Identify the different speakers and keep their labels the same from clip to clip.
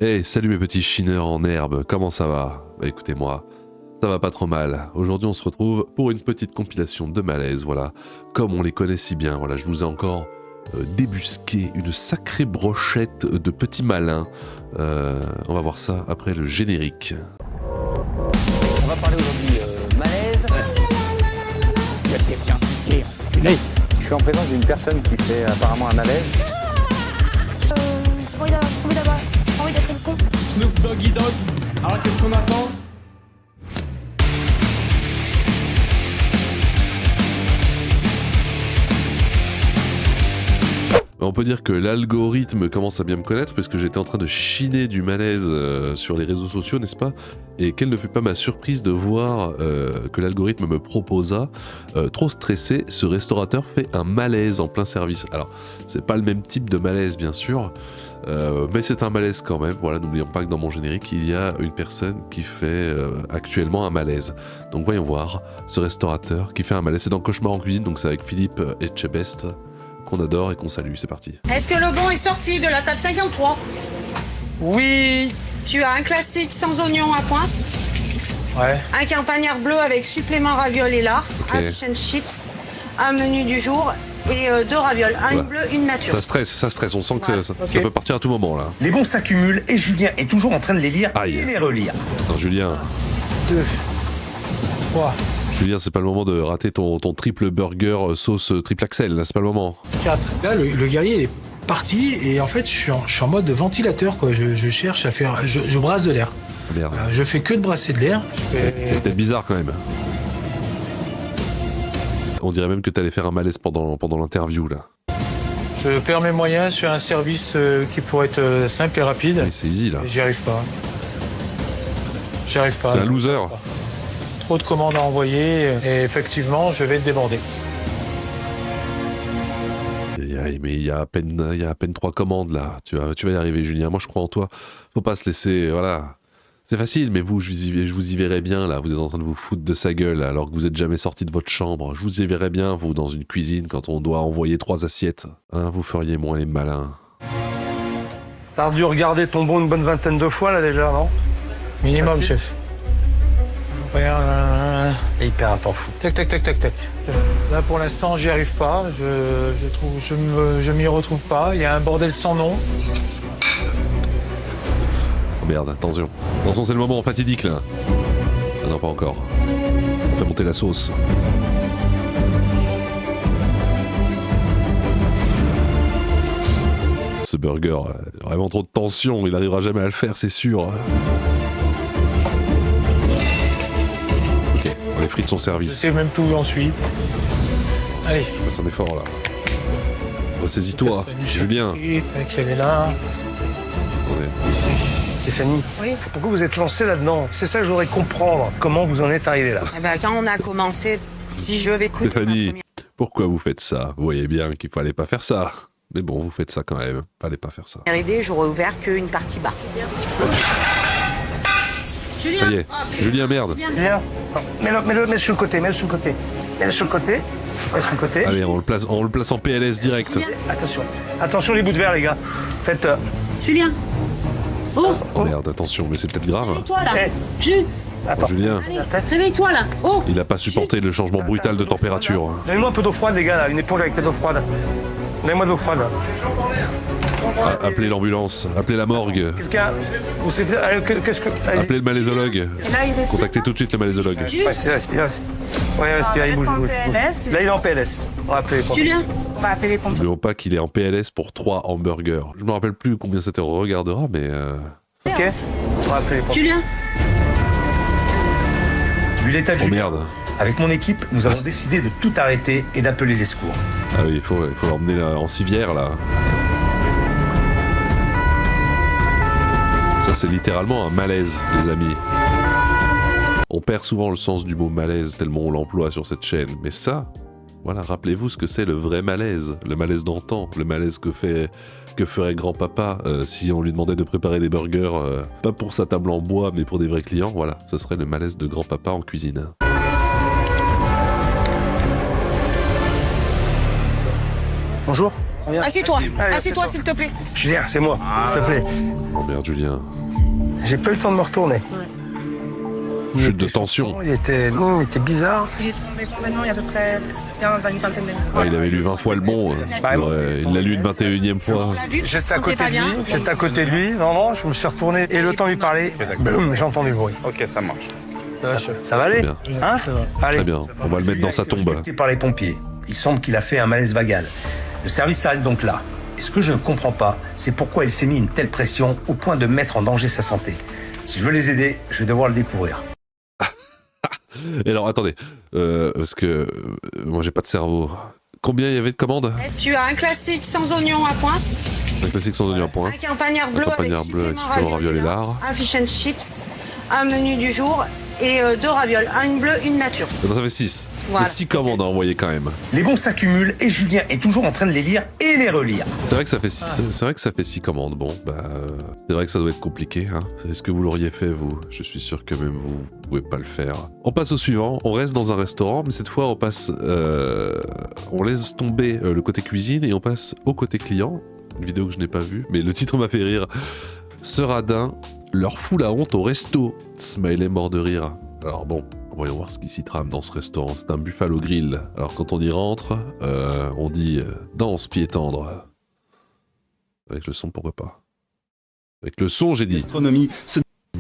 Speaker 1: Hey, salut mes petits chineurs en herbe, comment ça va? Bah écoutez-moi, ça va pas trop mal. Aujourd'hui on se retrouve pour une petite compilation de malaise, voilà. Comme on les connaît si bien, voilà, je vous ai encore débusqué une sacrée brochette de petits malins. On va voir ça après le générique.
Speaker 2: On va parler aujourd'hui malaise. Il y a quelqu'un qui est enculé. Je suis en présence d'une personne qui fait apparemment un malaise.
Speaker 3: J'ai envie d'être le con.
Speaker 4: Snoop Doggy Dogg. Alors qu'est-ce qu'on attend?
Speaker 1: On peut dire que l'algorithme commence à bien me connaître parce que j'étais en train de chiner du malaise sur les réseaux sociaux, n'est-ce pas? Et quelle ne fut pas ma surprise de voir que l'algorithme me proposa, trop stressé, ce restaurateur fait un malaise en plein service. Alors, c'est pas le même type de malaise bien sûr, mais c'est un malaise quand même. Voilà, n'oublions pas que dans mon générique, il y a une personne qui fait actuellement un malaise. Donc voyons voir ce restaurateur qui fait un malaise. C'est dans Cauchemar en cuisine, donc c'est avec Philippe Etchebest, qu'on adore et qu'on salue. C'est parti.
Speaker 5: Est-ce que le bon est sorti de la table 53?
Speaker 4: Oui.
Speaker 5: Tu as un classique sans oignon à point,
Speaker 4: Ouais.
Speaker 5: un campagnard bleu avec supplément ravioles et lard,
Speaker 1: Ok.
Speaker 5: un fish and chips, un menu du jour et deux ravioles, un
Speaker 1: Voilà.
Speaker 5: bleu, une nature.
Speaker 1: Ça stresse. On sent que
Speaker 5: Ouais.
Speaker 1: ça peut partir à tout moment là.
Speaker 6: Les bons s'accumulent et Julien est toujours en train de les lire
Speaker 1: Aïe.
Speaker 6: et les relire.
Speaker 1: Non, Julien,
Speaker 4: 2, 3,
Speaker 1: Julien, c'est pas le moment de rater ton triple burger sauce triple axel. Là, c'est pas le moment.
Speaker 4: 4.
Speaker 7: Là, le guerrier, il est parti et en fait, je suis en mode ventilateur, quoi. Je cherche à faire. Je brasse de l'air.
Speaker 1: Merde.
Speaker 7: Voilà, je fais que de brasser de l'air.
Speaker 1: C'est peut-être bizarre quand même. On dirait même que t'allais faire un malaise pendant l'interview là.
Speaker 4: Je perds mes moyens sur un service qui pourrait être simple et rapide.
Speaker 1: Oui, c'est easy là.
Speaker 4: Et j'y arrive pas. J'y arrive pas.
Speaker 1: T'es un loser.
Speaker 4: Trop de commandes à envoyer et effectivement, je vais être débordé.
Speaker 1: Mais il y a à peine 3 commandes là. Tu vas y arriver, Julien. Moi, je crois en toi. Faut pas se laisser. Voilà. C'est facile, mais vous, je vous y verrai bien là. Vous êtes en train de vous foutre de sa gueule alors que vous êtes jamais sorti de votre chambre. Je vous y verrai bien, vous, dans une cuisine quand on doit envoyer 3 assiettes. Hein, vous feriez moins les malins.
Speaker 8: T'as dû regarder ton bon une bonne vingtaine de fois là déjà, non?
Speaker 4: Minimum,
Speaker 8: Facile.
Speaker 4: chef. Regarde,
Speaker 8: Et il perd un temps fou.
Speaker 4: tac. Là, pour l'instant, j'y arrive pas. Je m'y retrouve pas. Il y a un bordel sans nom.
Speaker 1: Oh merde, attention. Attention, c'est le moment fatidique là. Ah non, pas encore. On fait monter la sauce. Ce burger, vraiment trop de tension, il n'arrivera jamais à le faire, c'est sûr. Ok, les frites sont servies.
Speaker 4: Je sais même plus où j'en suis. Allez.
Speaker 1: Passe un effort là. Ressaisis-toi, Julien.
Speaker 4: Elle est là.
Speaker 1: Attendez.
Speaker 8: Stéphanie,
Speaker 5: Oui.
Speaker 8: pourquoi vous êtes lancé là-dedans? C'est ça que je voudrais comprendre. Comment vous en êtes arrivé là?
Speaker 5: Eh ben, quand on a commencé, si je vais écouter
Speaker 1: Stéphanie,
Speaker 5: ma première-
Speaker 1: pourquoi vous faites ça? Vous voyez bien qu'il fallait pas faire ça. Mais bon, vous faites ça quand même. Fallait pas faire ça.
Speaker 5: idée, j'aurais ouvert qu'une partie bas. Julien,
Speaker 1: Ça y est. Julien, merde.
Speaker 8: Viens. Mets-le sur le côté, mets-le sur le côté. Mets-le sur le côté. Mets-le sur le côté.
Speaker 1: Allez, on le place en PLS direct.
Speaker 8: Attention. Attention les bouts de verre, les gars. Faites.
Speaker 5: Julien. Oh,
Speaker 1: Merde, attention, mais c'est peut-être grave.
Speaker 5: toi là.
Speaker 8: Eh,
Speaker 5: Jules,
Speaker 8: attends.
Speaker 1: Julien,
Speaker 5: réveille-toi là. Oh,
Speaker 1: il a pas supporté le changement brutal de température.
Speaker 8: Donnez-moi un peu d'eau froide, les gars, là. Une éponge avec de l'eau froide. Donnez-moi de l'eau froide.
Speaker 1: Appelez l'ambulance, appelez la morgue,
Speaker 8: Quelqu'un. Vous savez. Qu'est-ce que. Allez-y.
Speaker 1: appelez le malaisologue.
Speaker 5: là il respire.
Speaker 1: Contactez tout de suite le malaisologue.
Speaker 8: Ouais, c'est respire. Ouais, respire, il bouge. Là, il est en PLS. On va appeler les pompiers.
Speaker 5: Julien, on va appeler les pompiers.
Speaker 1: N'oublions pas qu'il est en PLS pour 3 hamburgers. Je me rappelle plus combien c'était, on regardera, mais...
Speaker 8: Ok. On va appeler les pompiers.
Speaker 5: Julien,
Speaker 6: Vu l'état de
Speaker 1: Oh
Speaker 6: Julien,
Speaker 1: merde.
Speaker 6: avec mon équipe, nous avons décidé de tout arrêter et d'appeler les secours.
Speaker 1: Ah oui, il faut l'emmener là, en civière, là. Ça, c'est littéralement un malaise, les amis. On perd souvent le sens du mot malaise tellement on l'emploie sur cette chaîne. Mais ça, voilà, rappelez-vous ce que c'est le vrai malaise. Le malaise d'antan, le malaise que ferait grand-papa si on lui demandait de préparer des burgers, pas pour sa table en bois, mais pour des vrais clients. Voilà, ce serait le malaise de grand-papa en cuisine.
Speaker 8: Bonjour.
Speaker 3: Assieds-toi,
Speaker 8: Allez,
Speaker 3: assieds-toi s'il te plaît.
Speaker 8: Julien, c'est moi, s'il te plaît.
Speaker 1: Oh merde, Julien.
Speaker 8: J'ai pas eu le temps de me retourner.
Speaker 1: Chute de tension.
Speaker 8: Il était bizarre.
Speaker 3: J'ai tombé complètement il y a à peu près une vingtaine de minutes.
Speaker 1: Ah, il avait lu 20 fois le bon. Il l'a lu une 21e fois.
Speaker 8: J'étais à côté de lui, non, je me suis retourné et le temps de lui parler, boum, j'ai entendu le bruit.
Speaker 6: Ok, ça marche.
Speaker 8: Ça va aller
Speaker 1: Bien.
Speaker 8: Hein Allez.
Speaker 1: Très bien, on va le mettre dans sa tombe.
Speaker 6: Consulté par les pompiers. Il semble qu'il a fait un malaise vagal. Le service s'arrête donc là. Et ce que je ne comprends pas, c'est pourquoi il s'est mis une telle pression au point de mettre en danger sa santé. Si je veux les aider, je vais devoir le découvrir.
Speaker 1: Et alors, attendez, parce que moi j'ai pas de cerveau. Combien il y avait de commandes?
Speaker 5: Tu as un classique sans oignon à pointe,
Speaker 1: Un classique sans oignon à point.
Speaker 5: un campagnard bleu
Speaker 1: Un campagnard
Speaker 5: avec
Speaker 1: bleu avec
Speaker 5: supplément
Speaker 1: supplément ravioles et lard.
Speaker 5: un fish and chips, un menu du jour et 2 ravioles, une bleue, une nature.
Speaker 1: Non, ça fait 6.
Speaker 5: Voilà.
Speaker 1: 6 commandes à envoyer quand même.
Speaker 6: Les bons s'accumulent et Julien est toujours en train de les lire et les relire.
Speaker 1: C'est vrai que ça fait 6 commandes. Bon, c'est vrai que ça doit être compliqué. Hein. Est-ce que vous l'auriez fait, vous? Je suis sûr que même vous pouvez pas le faire. On passe au suivant. On reste dans un restaurant, mais cette fois, on passe... on laisse tomber le côté cuisine et on passe au côté client. Une vidéo que je n'ai pas vue, mais le titre m'a fait rire. Ce radin leur fout la honte au resto. Smiley mort de rire. Alors bon, voyons voir ce qui s'y trame dans ce restaurant. C'est un Buffalo Grill. Alors quand on y rentre, on dit danse pied tendre. Avec le son, pourquoi pas? Avec le son, j'ai dit.
Speaker 9: Gastronomie,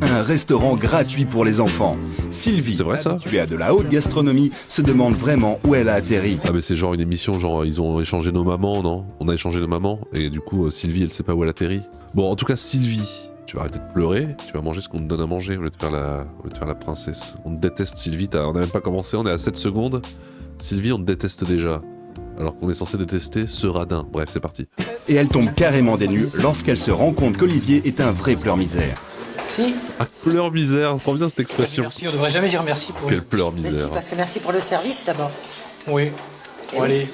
Speaker 9: un restaurant gratuit pour les enfants. Sylvie,
Speaker 1: C'est vrai, ça
Speaker 9: habituée à de la haute gastronomie, se demande vraiment où elle a atterri.
Speaker 1: Ah mais c'est genre une émission, genre ils ont échangé nos mamans, non? On a échangé nos mamans, et du coup Sylvie elle sait pas où elle atterrit. Bon en tout cas Sylvie, tu vas arrêter de pleurer, tu vas manger ce qu'on te donne à manger au lieu de faire la princesse. On te déteste Sylvie, on n'a même pas commencé, on est à 7 secondes. Sylvie on te déteste déjà, alors qu'on est censé détester ce radin. Bref c'est parti.
Speaker 9: Et elle tombe carrément des nues lorsqu'elle se rend compte qu'Olivier est un vrai pleur-misère.
Speaker 7: Si.
Speaker 1: Ah pleur misère, prends bien cette expression.
Speaker 7: Merci, on devrait jamais dire merci pour.
Speaker 1: Quelle pleur
Speaker 10: Mais si,
Speaker 1: misère.
Speaker 10: parce que merci pour le service d'abord.
Speaker 7: Oui. Bon, allez.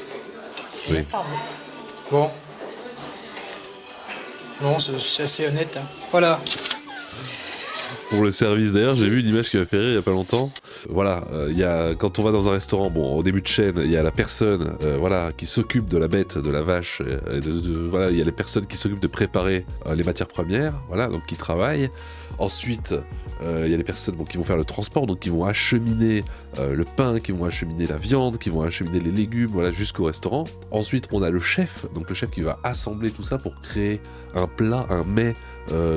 Speaker 10: Il
Speaker 1: Oui.
Speaker 10: me semble.
Speaker 7: Bon. Non, c'est assez honnête. Hein. Voilà.
Speaker 1: Pour le service d'ailleurs, j'ai vu une image qui m'a fait rire il y a pas longtemps. Voilà, quand on va dans un restaurant, bon, au début de chaîne, il y a la personne, voilà, qui s'occupe de la bête, de la vache, voilà, il y a les personnes qui s'occupent de préparer les matières premières, voilà, donc qui travaillent. Ensuite, il y a les personnes qui vont faire le transport, donc qui vont acheminer le pain, qui vont acheminer la viande, qui vont acheminer les légumes, voilà, jusqu'au restaurant. Ensuite, on a le chef, donc le chef qui va assembler tout ça pour créer un plat, un mets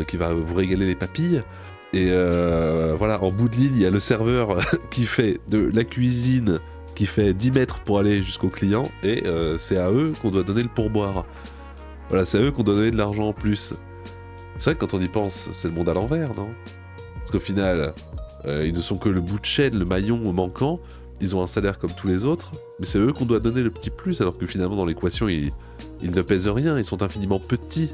Speaker 1: qui va vous régaler les papilles. Et voilà, en bout de ligne, il y a le serveur qui fait de la cuisine, qui fait 10 mètres pour aller jusqu'au client, et c'est à eux qu'on doit donner le pourboire. Voilà, c'est à eux qu'on doit donner de l'argent en plus. C'est vrai que quand on y pense, c'est le monde à l'envers, non? Parce qu'au final, ils ne sont que le bout de chaîne, le maillon manquant, ils ont un salaire comme tous les autres, mais c'est eux qu'on doit donner le petit plus, alors que finalement dans l'équation, ils ne pèsent rien, ils sont infiniment petits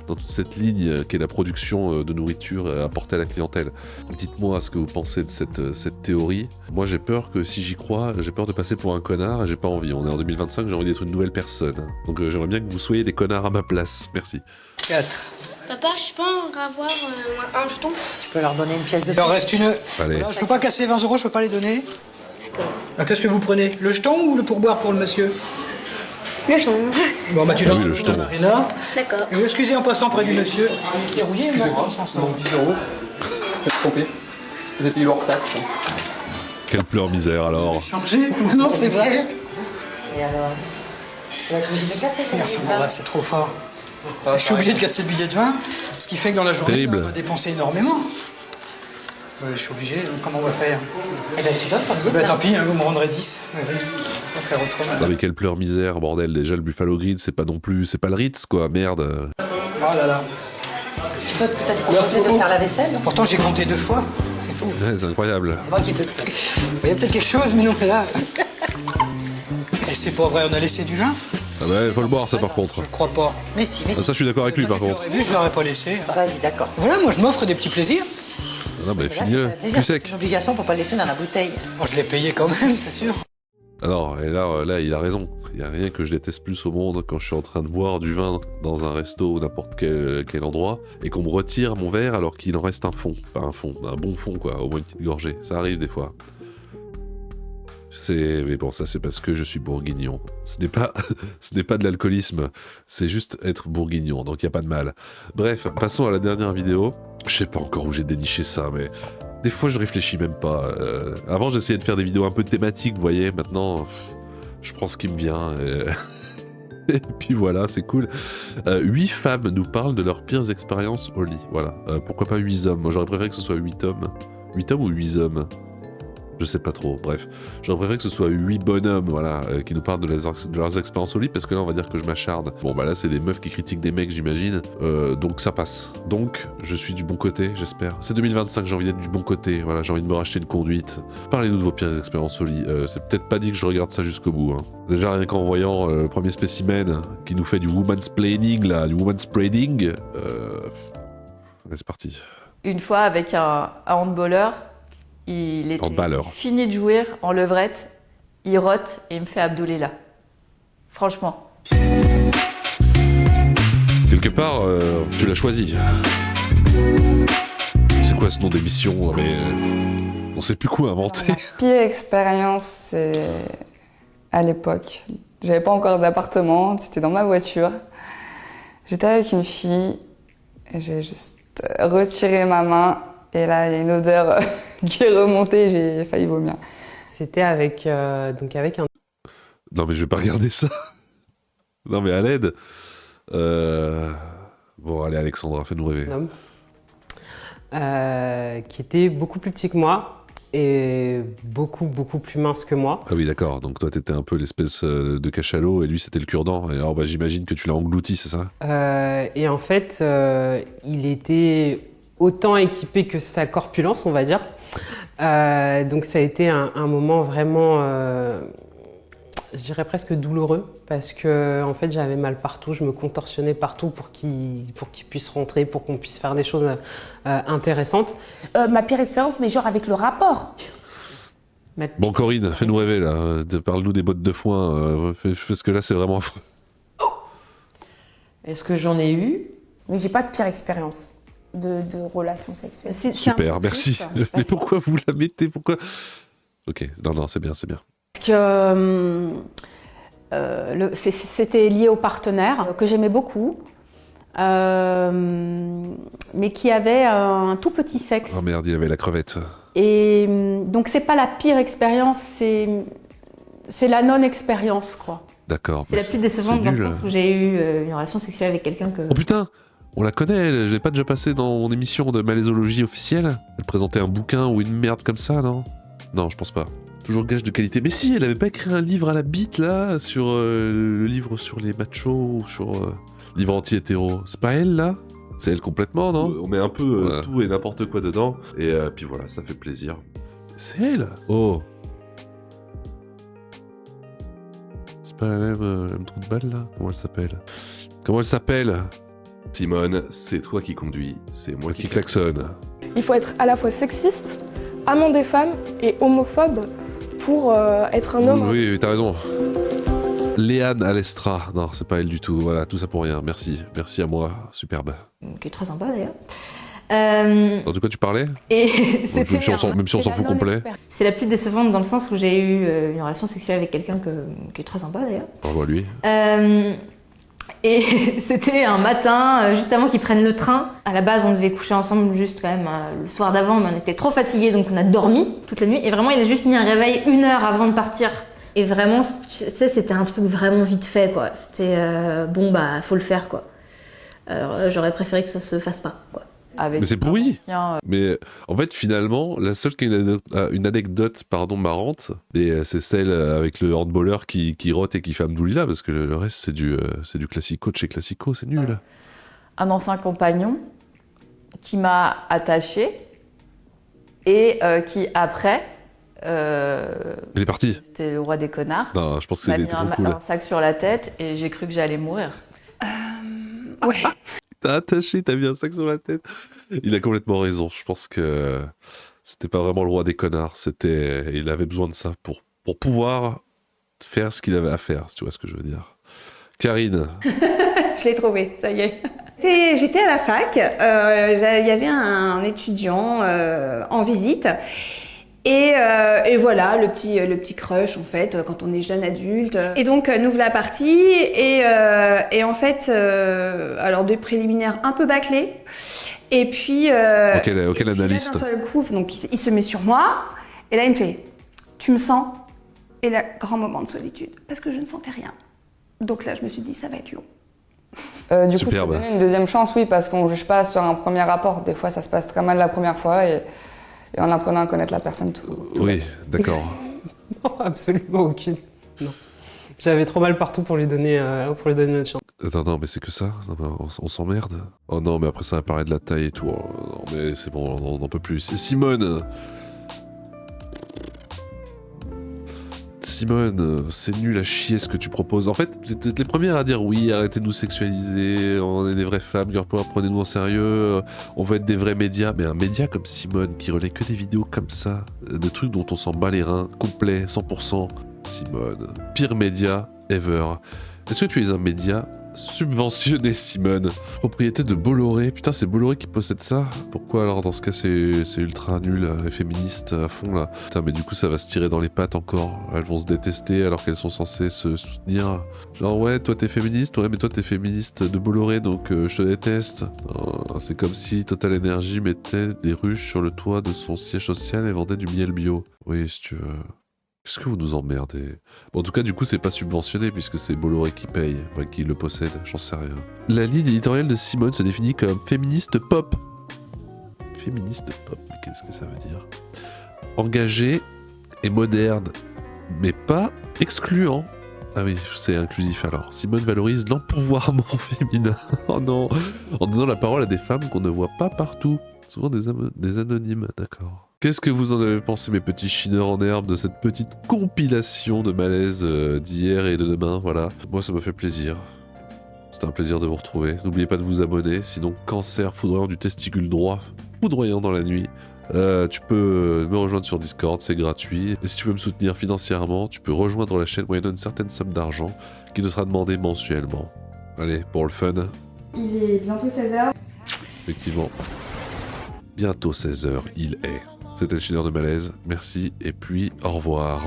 Speaker 1: dans toute cette ligne qu'est la production de nourriture apportée à la clientèle. Dites-moi ce que vous pensez de cette théorie. Moi j'ai peur que si j'y crois, j'ai peur de passer pour un connard et j'ai pas envie. On est en 2025, j'ai envie d'être une nouvelle personne. Donc j'aimerais bien que vous soyez des connards à ma place. Merci.
Speaker 7: 4.
Speaker 3: Papa, je peux avoir un jeton?
Speaker 10: Je peux leur donner une pièce de
Speaker 7: Il en
Speaker 10: plus.
Speaker 7: reste une.
Speaker 1: Allez.
Speaker 7: Voilà, je peux pas casser 20 €, je peux pas les donner. Alors qu'est-ce que vous prenez? Le jeton ou le pourboire pour le monsieur?
Speaker 3: Le jeton.
Speaker 7: Bon, bah tu
Speaker 1: Ah
Speaker 7: donnes
Speaker 1: oui, le jeton.
Speaker 7: Marina.
Speaker 3: D'accord.
Speaker 7: Et vous excusez en passant près du monsieur. Il est rouillé, maintenant, sans ça.
Speaker 11: 10 €. Faites tromper. Vous avez payé hors taxe.
Speaker 1: Quelle pleure misère alors.
Speaker 7: Changé? Non, c'est vrai.
Speaker 10: Et alors? Tu vas être obligé de casser ton
Speaker 7: Merci,
Speaker 10: billet de
Speaker 7: bon,
Speaker 10: vin.
Speaker 7: là, c'est trop fort. Je suis obligé de casser le billet de vin, ce qui fait que dans la journée,
Speaker 1: Terrible.
Speaker 7: on va dépenser énormément. Ouais, je suis obligé, comment on va faire?
Speaker 10: Eh ben, tu donnes ton billet de
Speaker 7: Bah,
Speaker 10: vin.
Speaker 7: tant pis, hein, vous me rendrez 10. Ouais, oui. On va faire autrement.
Speaker 1: Non mais quelle pleure misère, bordel. Déjà le Buffalo Grill, c'est pas non plus, c'est pas le Ritz quoi, merde.
Speaker 7: Oh là là.
Speaker 10: Tu peux peut-être commencer de faire la vaisselle.
Speaker 7: Pourtant, j'ai compté 2 fois. C'est fou.
Speaker 1: Ouais, c'est incroyable.
Speaker 10: C'est moi qui te trouve.
Speaker 7: Il y a peut-être quelque chose, mais non, mais là. Et c'est pas vrai, on a laissé du vin?
Speaker 1: Ah bah faut le boire ça par contre.
Speaker 7: Je crois pas.
Speaker 10: Mais si, mais
Speaker 1: Ah,
Speaker 10: si.
Speaker 1: ça je suis d'accord avec lui par
Speaker 7: Si
Speaker 1: contre.
Speaker 7: j'aurais vu, je l'aurais pas laissé.
Speaker 10: Vas-y, d'accord.
Speaker 7: Voilà, moi, je m'offre des petits plaisirs.
Speaker 1: Non mais
Speaker 10: Mais là, c'est
Speaker 1: finis-le,
Speaker 10: pas un plaisir,
Speaker 1: plus
Speaker 10: c'est
Speaker 1: sec.
Speaker 10: une obligation pour pas le laisser dans la bouteille.
Speaker 7: Bon, je l'ai payé quand même, c'est sûr.
Speaker 1: Alors, et là, il a raison. Il n'y a rien que je déteste plus au monde quand je suis en train de boire du vin dans un resto ou n'importe quel endroit et qu'on me retire mon verre alors qu'il en reste un fond. Pas un fond, un bon fond quoi, au moins une petite gorgée. Ça arrive des fois. Mais bon, ça c'est parce que je suis bourguignon. Ce n'est pas de l'alcoolisme, c'est juste être bourguignon, donc il n'y a pas de mal. Bref, passons à la dernière vidéo. Je sais pas encore où j'ai déniché ça, mais des fois je réfléchis même pas. Avant j'essayais de faire des vidéos un peu thématiques, vous voyez, maintenant je prends ce qui me vient. Et puis voilà, c'est cool. 8 femmes nous parlent de leurs pires expériences au lit. Voilà. Pourquoi pas 8 hommes? Moi j'aurais préféré que ce soit 8 hommes. 8 hommes ou 8 hommes? Je sais pas trop, bref. J'aurais préféré que ce soit 8 bonhommes, voilà, qui nous parlent de leurs expériences au lit, parce que là, on va dire que je m'acharne. Bon, bah là, c'est des meufs qui critiquent des mecs, j'imagine. Donc ça passe. Donc, je suis du bon côté, j'espère. C'est 2025, j'ai envie d'être du bon côté, voilà, j'ai envie de me racheter une conduite. Parlez-nous de vos pires expériences au lit. C'est peut-être pas dit que je regarde ça jusqu'au bout, hein. Déjà, rien qu'en voyant le premier spécimen qui nous fait du womansplaining, là, du womanspreading, allez, c'est parti.
Speaker 12: Une fois, avec un handballeur, il était fini de jouir en levrette, il rote et il me fait Abdoulela. Franchement.
Speaker 1: Quelque part, tu l'as choisi. C'est quoi ce nom d'émission? Mais on sait plus quoi inventer.
Speaker 13: Ma pire expérience, c'est à l'époque. J'avais pas encore d'appartement, c'était dans ma voiture. J'étais avec une fille, et j'ai juste retiré ma main. Et là, il y a une odeur qui est remontée, j'ai failli vomir.
Speaker 14: C'était avec un...
Speaker 1: Non mais je vais pas regarder ça. Non mais à l'aide. Bon allez Alexandra, fais-nous rêver.
Speaker 14: Qui était beaucoup plus petit que moi et beaucoup plus mince que moi.
Speaker 1: Ah oui d'accord, donc toi t'étais un peu l'espèce de cachalot et lui c'était le cure-dent. Et alors bah, j'imagine que tu l'as englouti, c'est ça?
Speaker 14: Et en fait, il était autant équipé que sa corpulence, on va dire. Donc ça a été un moment vraiment, je dirais presque douloureux, parce que en fait j'avais mal partout, je me contorsionnais partout pour qu'il puisse rentrer, pour qu'on puisse faire des choses intéressantes.
Speaker 5: Ma pire expérience, mais genre avec le rapport.
Speaker 1: Bon Corinne, fais-nous rêver là, parle-nous des bottes de foin, parce que là c'est vraiment affreux.
Speaker 10: Est-ce que j'en ai eu?
Speaker 5: Mais j'ai pas de pire expérience de relations sexuelles.
Speaker 1: Super, merci. Mais pourquoi vous la mettez? Pourquoi? Ok, non, c'est bien.
Speaker 15: Parce que c'était lié au partenaire que j'aimais beaucoup, mais qui avait un tout petit sexe.
Speaker 1: Oh merde, il avait la crevette.
Speaker 15: Et donc c'est pas la pire expérience, c'est la non-expérience, quoi.
Speaker 1: D'accord.
Speaker 12: C'est la plus décevante dans le sens où j'ai eu une relation sexuelle avec quelqu'un que...
Speaker 1: Oh putain! On la connaît, je l'ai pas déjà passée dans mon émission de malaisologie officielle? Elle présentait un bouquin ou une merde comme ça, non? Non, je pense pas. Toujours gage de qualité. Mais si, elle avait pas écrit un livre à la bite, là, sur le livre sur les machos, ou sur livre anti-hétéro. C'est pas elle, là? C'est elle complètement, non? On met un peu tout et n'importe quoi dedans, et puis voilà, ça fait plaisir. C'est elle? Oh! C'est pas la même trou de balle, là? Comment elle s'appelle? Simone, c'est toi qui conduis, c'est moi qui klaxonne.
Speaker 3: Il faut être à la fois sexiste, amant des femmes et homophobe pour être un homme.
Speaker 1: Oui, t'as raison. Léane Alestra, non, c'est pas elle du tout. Voilà, tout ça pour rien. Merci à moi, superbe.
Speaker 12: Qui est très sympa d'ailleurs.
Speaker 1: De quoi tu parlais?
Speaker 12: Et
Speaker 1: même si on s'en fout complet.
Speaker 12: C'est la plus décevante dans le sens où j'ai eu une relation sexuelle avec quelqu'un qui est très sympa d'ailleurs.
Speaker 1: Bravo à lui.
Speaker 12: Et c'était un matin, juste avant qu'ils prennent le train. À la base, on devait coucher ensemble juste quand même le soir d'avant, mais on était trop fatigués, donc on a dormi toute la nuit. Et vraiment, il a juste mis un réveil 1 heure avant de partir. Et vraiment, tu sais, c'était un truc vraiment vite fait, quoi. C'était bon, bah, faut le faire, quoi. Alors, j'aurais préféré que ça se fasse pas, quoi.
Speaker 1: Mais c'est pourri. Mais en fait, finalement, la seule qui a une anecdote marrante, c'est celle avec le handballeur qui rote et qui fait Abdoulela, parce que le reste, c'est du classico de chez classico, c'est nul.
Speaker 10: Un ancien compagnon qui m'a attachée et qui, après...
Speaker 1: Il est parti.
Speaker 10: C'était le roi des connards.
Speaker 1: Non, je pense que c'était trop cool.
Speaker 10: Un sac sur la tête et j'ai cru que j'allais mourir.
Speaker 15: Ouais.
Speaker 1: T'as attaché, t'as mis un sac sur la tête. Il a complètement raison. Je pense que c'était pas vraiment le roi des connards. Il avait besoin de ça pour pouvoir faire ce qu'il avait à faire, si tu vois ce que je veux dire. Karine.
Speaker 15: Je l'ai trouvé, ça y est.
Speaker 5: J'étais à la fac, il y avait un étudiant en visite
Speaker 16: Et voilà, le petit crush en fait, quand on est jeune adulte. Et donc, nous voilà partis. Et en fait, alors des préliminaires un peu bâclés. Et puis.
Speaker 1: Quel analyste.
Speaker 16: D'un seul coup, donc il se met sur moi. Et là, il me fait tu me sens? Et là, grand moment de solitude, parce que je ne sentais rien. Donc là, je me suis dit, ça va être long.
Speaker 13: Du coup, je peux donner une deuxième chance, oui, parce qu'on ne juge pas sur un premier rapport. Des fois, ça se passe très mal la première fois, et en apprenant à connaître la personne, tout.
Speaker 1: Oui, d'accord.
Speaker 14: Non, absolument aucune. Non. J'avais trop mal partout pour lui donner notre chance.
Speaker 1: Attends, non, mais c'est que ça? On s'emmerde? Oh non, mais après ça va parler de la taille et tout. Non, mais c'est bon, on n'en peut plus. C'est Simone! Simone, c'est nul à chier ce que tu proposes. En fait, vous êtes les premières à dire oui, arrêtez de nous sexualiser, on est des vraies femmes, girl power, prenez-nous en sérieux, on veut être des vrais médias. Mais un média comme Simone qui relaie que des vidéos comme ça, de trucs dont on s'en bat les reins, complet, 100%. Simone, pire média ever. Est-ce que tu es un média subventionné, Simone? Propriété de Bolloré. Putain, c'est Bolloré qui possède ça? Pourquoi alors dans ce cas c'est ultra nul, les féministes à fond là? Putain, mais du coup ça va se tirer dans les pattes encore. Elles vont se détester alors qu'elles sont censées se soutenir. Genre ouais, toi t'es féministe, ouais mais toi t'es féministe de Bolloré donc je te déteste. C'est comme si Total Energy mettait des ruches sur le toit de son siège social et vendait du miel bio. Oui, si tu veux. Qu'est-ce que vous nous emmerdez? Bon, en tout cas, du coup, c'est pas subventionné puisque c'est Bolloré qui paye, enfin, qui le possède, j'en sais rien. La ligne éditoriale de Simone se définit comme féministe pop. Féministe pop, mais qu'est-ce que ça veut dire? Engagé et moderne, mais pas excluant. Ah oui, c'est inclusif alors. Simone valorise l'empouvoirment féminin. Oh non! En donnant la parole à des femmes qu'on ne voit pas partout. Souvent des anonymes, d'accord. Qu'est-ce que vous en avez pensé, mes petits chineurs en herbe, de cette petite compilation de malaise d'hier et de demain, voilà. Moi, ça m'a fait plaisir. C'était un plaisir de vous retrouver. N'oubliez pas de vous abonner, sinon cancer foudroyant du testicule droit, foudroyant dans la nuit. Tu peux me rejoindre sur Discord, c'est gratuit. Et si tu veux me soutenir financièrement, tu peux rejoindre la chaîne moyennant une certaine somme d'argent qui te sera demandée mensuellement. Allez, pour le fun.
Speaker 17: Il est bientôt 16h.
Speaker 1: Effectivement. Bientôt 16h, il est. C'était le chineur de malaise. Merci et puis au revoir.